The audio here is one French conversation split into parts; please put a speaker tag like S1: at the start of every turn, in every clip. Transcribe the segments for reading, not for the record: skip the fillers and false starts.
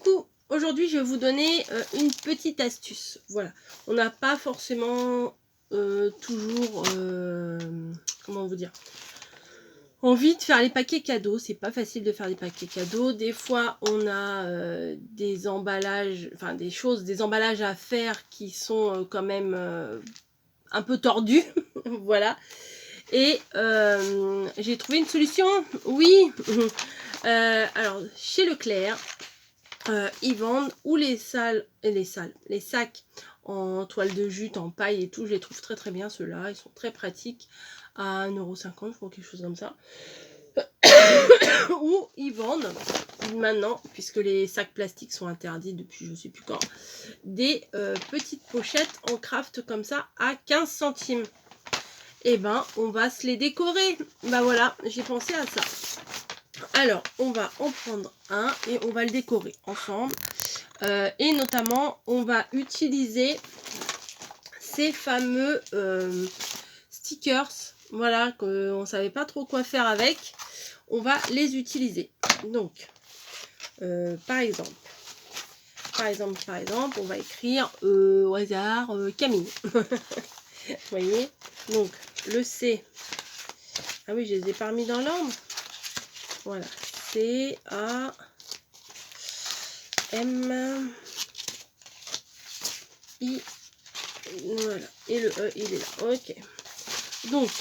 S1: coup, aujourd'hui, je vais vous donner une petite astuce. Voilà, on n'a pas forcément toujours, comment vous dire, envie de faire les paquets cadeaux. C'est pas facile de faire des paquets cadeaux. Des fois, on a des emballages, enfin des emballages à faire qui sont quand même un peu tordus. Voilà. Et j'ai trouvé une solution. Oui. Alors, chez Leclerc, ils vendent ou les sacs en toile de jute, en paille et tout. Je les trouve très très bien ceux-là. Ils sont très pratiques à 1,50 €, je crois, quelque chose comme ça. Ou ils vendent maintenant, puisque les sacs plastiques sont interdits depuis je sais plus quand, des petites pochettes en craft comme ça à 15 centimes. Et ben on va se les décorer. Bah voilà, j'ai pensé à ça. Alors on va en prendre un et on va le décorer ensemble. Et notamment on va utiliser ces fameux stickers, voilà, qu'on ne savait pas trop quoi faire avec. On va les utiliser. Donc par exemple, on va écrire au hasard Camille. Vous voyez, donc le C. Ah oui, je les ai pas remis dans l'ordre. Voilà, C A M I. Voilà, et le E il est là. Ok. Donc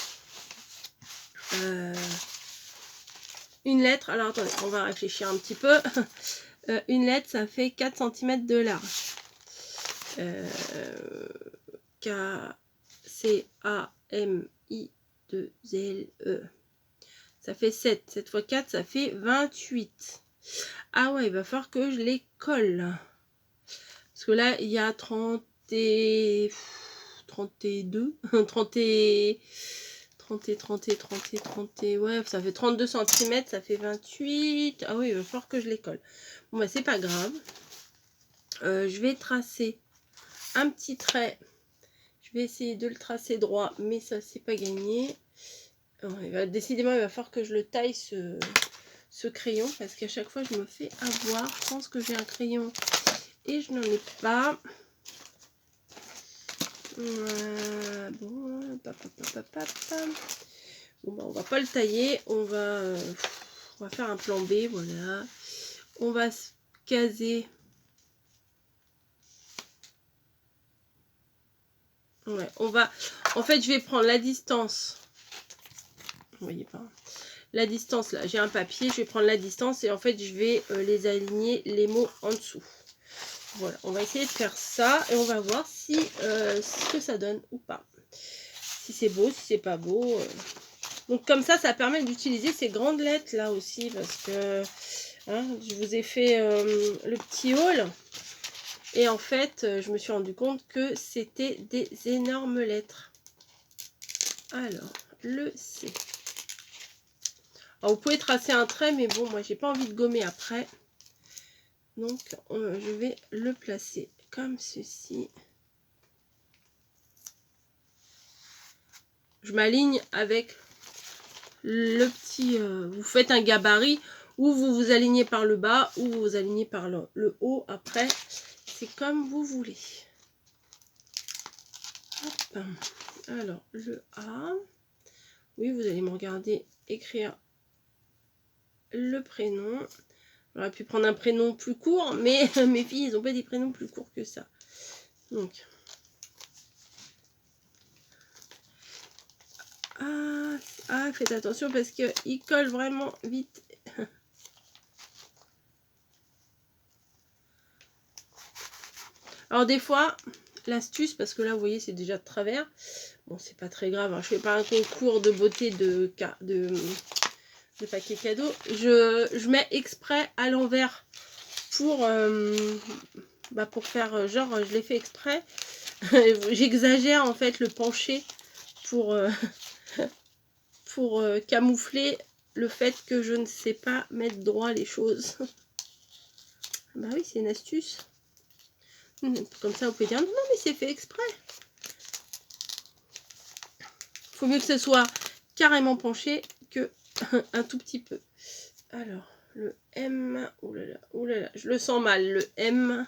S1: une lettre. Alors attendez, on va réfléchir un petit peu. Une lettre, ça fait 4 cm de large. K C A M I 2 L E. Ça fait 7. 7 x 4, ça fait 28. Ah ouais, il va falloir que je les colle. Parce que là, il y a 30 et 32, 30 et 30, ouais, ça fait 32 cm, ça fait 28. Ah oui, il va falloir que je les colle. Bon, bah, c'est pas grave. Je vais tracer un petit trait. Je vais essayer de le tracer droit, mais ça, c'est pas gagné. Décidément, il va falloir que je le taille ce crayon, parce qu'à chaque fois, je me fais avoir. Je pense que j'ai un crayon et je n'en ai pas. Bon, bah, on va pas le tailler, on va faire un plan B, voilà. On va se caser. Ouais, on va. En fait, je vais prendre la distance. Vous voyez pas. La distance là, j'ai un papier, je vais prendre la distance et en fait, je vais les aligner les mots en dessous. Voilà, on va essayer de faire ça et on va voir si ce que ça donne ou pas. Si c'est beau, si c'est pas beau. Donc comme ça permet d'utiliser ces grandes lettres là aussi parce que hein, je vous ai fait le petit haul et en fait je me suis rendu compte que c'était des énormes lettres. Alors le C. Alors, vous pouvez tracer un trait mais bon moi j'ai pas envie de gommer après. Donc je vais le placer comme ceci. Je m'aligne avec le petit... vous faites un gabarit ou vous vous alignez par le bas ou vous vous alignez par le haut. Après, c'est comme vous voulez. Hop. Alors, le A. Oui, vous allez me regarder écrire le prénom. J'aurais pu prendre un prénom plus court, mais mes filles, ils n'ont pas des prénoms plus courts que ça. Donc... Ah, faites attention parce qu'il colle vraiment vite. Alors des fois, l'astuce, parce que là vous voyez c'est déjà de travers, bon c'est pas très grave, hein, je fais pas un concours de beauté de paquet cadeau, je mets exprès à l'envers pour faire genre je l'ai fait exprès, j'exagère en fait le penché pour camoufler le fait que je ne sais pas mettre droit les choses. Bah oui, c'est une astuce. Comme ça, vous pouvez dire non, mais c'est fait exprès. Faut mieux que ce soit carrément penché que un tout petit peu. Alors, le M, oh là là là, je le sens mal, le M.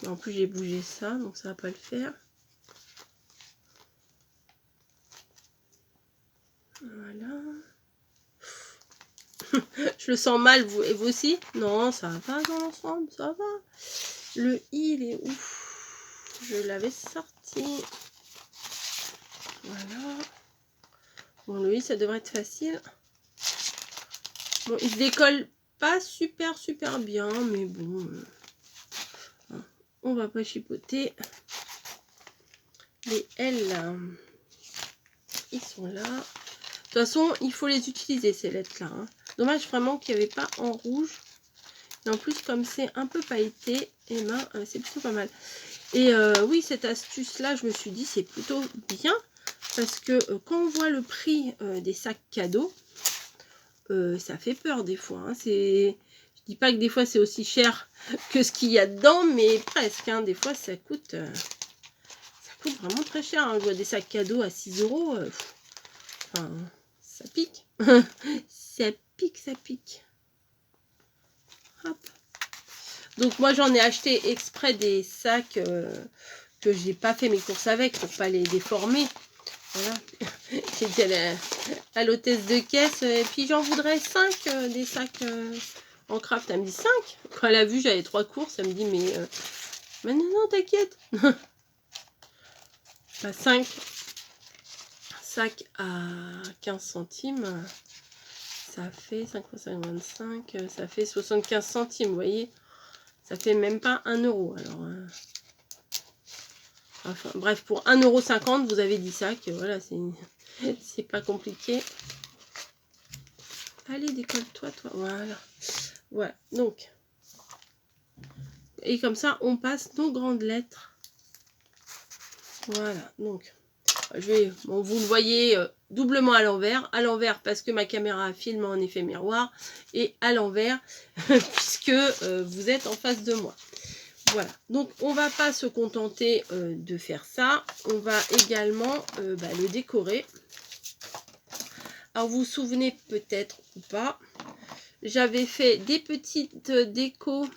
S1: En plus, j'ai bougé ça, donc ça va pas le faire. Voilà. Je le sens mal, vous, et vous aussi? Non, ça va dans l'ensemble, ça va. Le I, il est ouf. Je l'avais sorti. Voilà. Bon, le I, ça devrait être facile. Bon, il se décolle pas super bien, mais bon. On va pas chipoter. Les L, là, ils sont là. De toute façon, il faut les utiliser, ces lettres-là. Hein. Dommage vraiment qu'il n'y avait pas en rouge. Et en plus, comme c'est un peu pailleté, et ben, c'est plutôt pas mal. Et oui, cette astuce-là, je me suis dit, c'est plutôt bien. Parce que quand on voit le prix des sacs cadeaux, ça fait peur des fois. Hein. Je dis pas que des fois, c'est aussi cher que ce qu'il y a dedans, mais presque. Hein. Des fois, ça coûte vraiment très cher. Hein. Je vois des sacs cadeaux à 6 €. Enfin, ça pique. Ça pique, ça pique. Hop. Donc moi j'en ai acheté exprès des sacs que j'ai pas fait mes courses avec pour pas les déformer. Voilà. J'ai dit à l'hôtesse de caisse et puis j'en voudrais 5 des sacs en craft. Elle me dit 5. Quand elle a vu j'avais 3 courses, elle me dit mais non t'inquiète. Bah, 5 sacs à 15 centimes. Ça fait 5 x 5, 25, ça fait 75 centimes, vous voyez. Ça fait même pas 1 €. Alors, enfin, bref, pour 1,50 €, vous avez 10 sacs. Voilà, c'est pas compliqué. Allez, décolle-toi, toi. Voilà. Voilà, donc. Et comme ça, on passe nos grandes lettres. Voilà, donc. Bon, vous le voyez doublement à l'envers parce que ma caméra filme en effet miroir, et à l'envers puisque vous êtes en face de moi. Voilà, donc on va pas se contenter de faire ça, on va également le décorer. Alors vous vous souvenez peut-être ou pas, j'avais fait des petites décos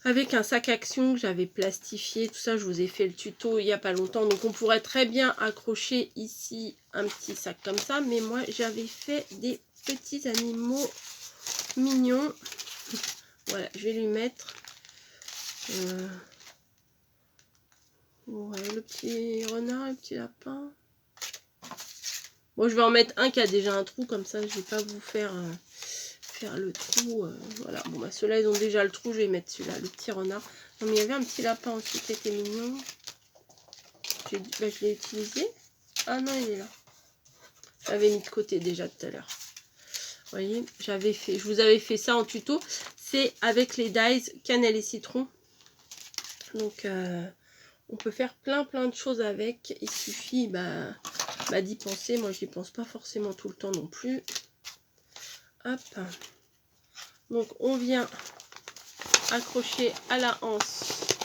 S1: avec un sac action que j'avais plastifié, tout ça, je vous ai fait le tuto il n'y a pas longtemps. Donc on pourrait très bien accrocher ici un petit sac comme ça. Mais moi j'avais fait des petits animaux mignons. Voilà, je vais lui mettre ouais, le petit renard, le petit lapin. Bon, je vais en mettre un qui a déjà un trou, comme ça je vais pas vous faire le trou. Voilà, bon bah ceux-là ils ont déjà le trou, je vais mettre celui-là, le petit renard. Non mais il y avait un petit lapin aussi qui était mignon. Je l'ai utilisé. Ah non, il est là. Je l'avais mis de côté déjà tout à l'heure. Vous voyez, je vous avais fait ça en tuto. C'est avec les dies cannelle et citron. Donc on peut faire plein de choses avec. Il suffit d'y penser. Moi je n'y pense pas forcément tout le temps non plus. Hop. Donc on vient accrocher à la anse.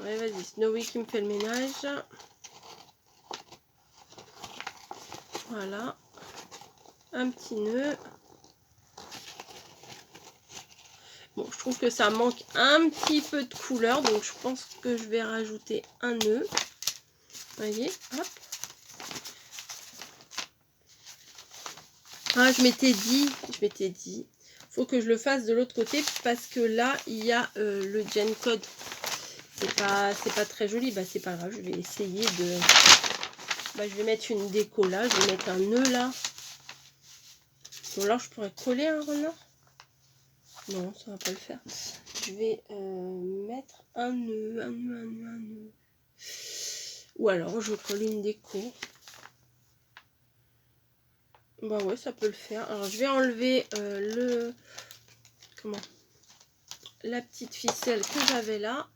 S1: Ouais, vas-y, Snowy qui me fait le ménage. Voilà. Un petit nœud. Bon, je trouve que ça manque un petit peu de couleur, donc je pense que je vais rajouter un nœud. Vous voyez, hop. Ah, je m'étais dit, faut que je le fasse de l'autre côté parce que là, il y a le Gen Code. C'est pas très joli, bah c'est pas grave, je vais essayer de... Bah, je vais mettre une déco là, je vais mettre un nœud là. Ou alors je pourrais coller un renard. Non, ça va pas le faire. Je vais mettre un nœud. Ou alors je colle une déco. Bah ouais, ça peut le faire. Alors je vais enlever la petite ficelle que j'avais là.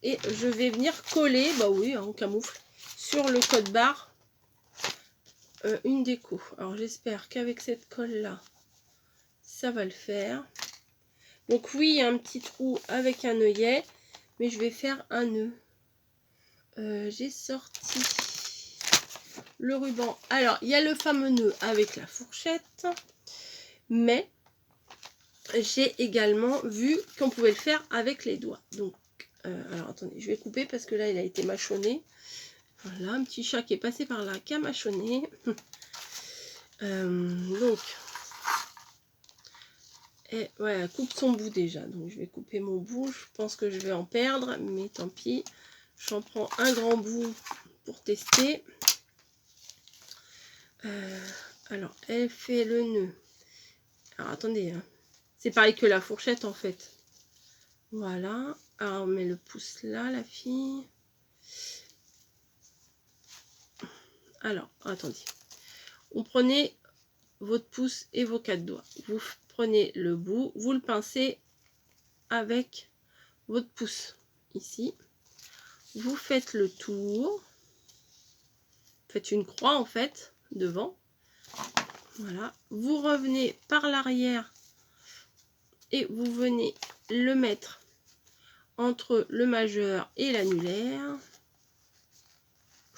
S1: Et je vais venir coller, bah oui, en camoufle, sur le code barre une déco. Alors j'espère qu'avec cette colle là, ça va le faire. Donc oui, il y a un petit trou avec un œillet, mais je vais faire un nœud. J'ai sorti le ruban. Alors, il y a le fameux nœud avec la fourchette, mais j'ai également vu qu'on pouvait le faire avec les doigts. Donc, alors attendez, je vais couper parce que là, il a été mâchonné. Voilà, un petit chat qui est passé par là, qui a mâchonné. Donc, et ouais, elle coupe son bout déjà. Donc, je vais couper mon bout. Je pense que je vais en perdre, mais tant pis. J'en prends un grand bout pour tester. Alors, elle fait le nœud. Alors, attendez, hein. C'est pareil que la fourchette, en fait. Voilà. Alors, on met le pouce là, la fille. Alors, attendez. Vous prenez votre pouce et vos 4 doigts. Vous prenez le bout, vous le pincez avec votre pouce ici. Vous faites le tour. Faites une croix en fait devant. Voilà. Vous revenez par l'arrière et vous venez le mettre entre le majeur et l'annulaire.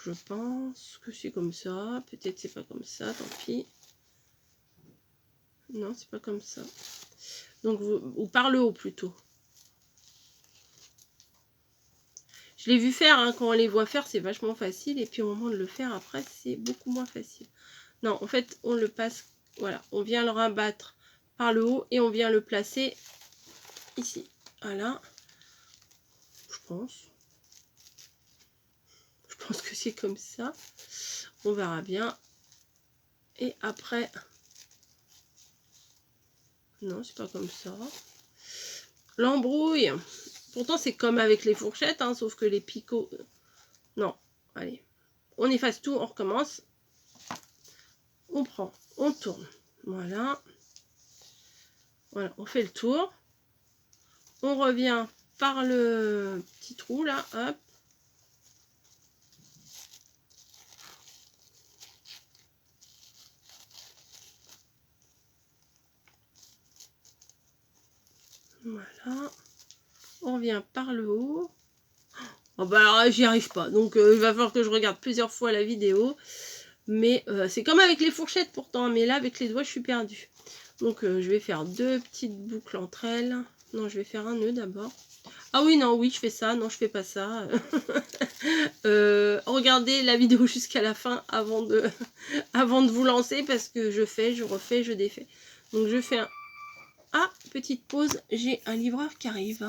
S1: Je pense que c'est comme ça. Peut-être c'est pas comme ça, tant pis. Non, c'est pas comme ça. Donc, ou par le haut plutôt. Je l'ai vu faire, hein, quand on les voit faire, c'est vachement facile. Et puis au moment de le faire après, c'est beaucoup moins facile. Non, en fait, on le passe, voilà. On vient le rabattre par le haut et on vient le placer ici. Voilà. Je pense. Je pense que c'est comme ça. On verra bien. Et après... Non, c'est pas comme ça. L'embrouille. Pourtant, c'est comme avec les fourchettes, hein, sauf que les picots... Non, allez. On efface tout, on recommence. On prend, on tourne. Voilà. Voilà, on fait le tour. On revient par le petit trou, là. Hop. Voilà. On revient par le haut. Oh bah alors j'y arrive pas. Donc il va falloir que je regarde plusieurs fois la vidéo. Mais c'est comme avec les fourchettes pourtant. Mais là avec les doigts je suis perdue. Donc je vais faire 2 petites boucles entre elles. Non, je vais faire un nœud d'abord. Ah oui, non, oui, je fais ça. Non, je fais pas ça. Regardez la vidéo jusqu'à la fin avant de, avant de vous lancer. Parce que je fais, je refais, je défais. Donc je fais un... Ah, petite pause. J'ai un livreur qui arrive.